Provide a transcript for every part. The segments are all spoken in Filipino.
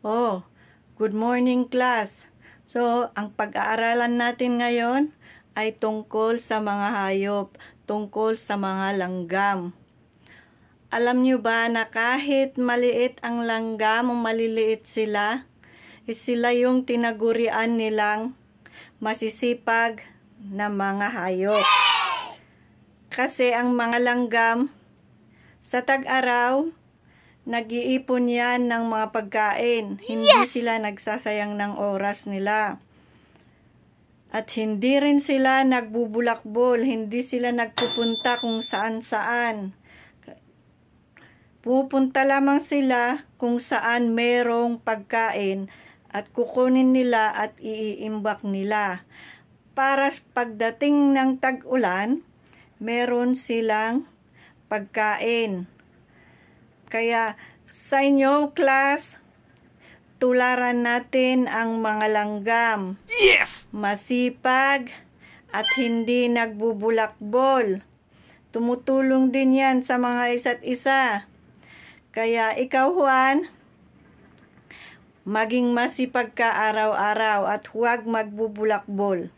Oh, good morning class. So, ang pag-aaralan natin ngayon ay tungkol sa mga hayop, tungkol sa mga langgam. Alam nyo ba na kahit maliit ang langgam o maliliit sila, sila yung tinagurian nilang masisipag na mga hayop. Kasi ang mga langgam sa tag-araw, nag-iipon yan ng mga pagkain. Hindi sila nagsasayang ng oras nila. At hindi rin sila nagbubulakbol. Hindi sila nagpupunta kung saan-saan. Pupunta lamang sila kung saan merong pagkain at kukunin nila at iiimbak nila. Para pagdating ng tag-ulan, meron silang pagkain. Kaya sa inyo, class, tularan natin ang mga langgam. Yes! Masipag at hindi nagbubulakbol. Tumutulong din yan sa mga isa't isa. Kaya ikaw, Juan, maging masipag ka araw-araw at huwag magbubulakbol.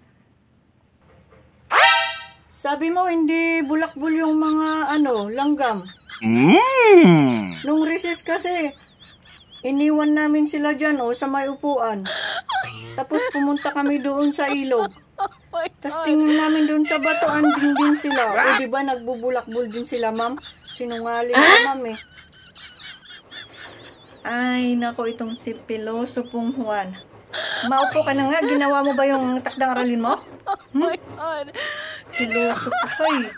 Sabi mo, hindi bulakbol yung mga langgam. Nung recess kasi, iniwan namin sila dyan sa may upuan. Tapos pumunta kami doon sa ilog. Tapos tingin namin doon sa bato, andin din sila. O diba nagbubulakbol din sila, ma'am? Sinungaling ka, ma'am eh. Ay, nako, itong si Pilosopong Juan. Maupo ka na nga, ginawa mo ba yung takdang aralin mo? Oh my God! Pilosopo ka eh.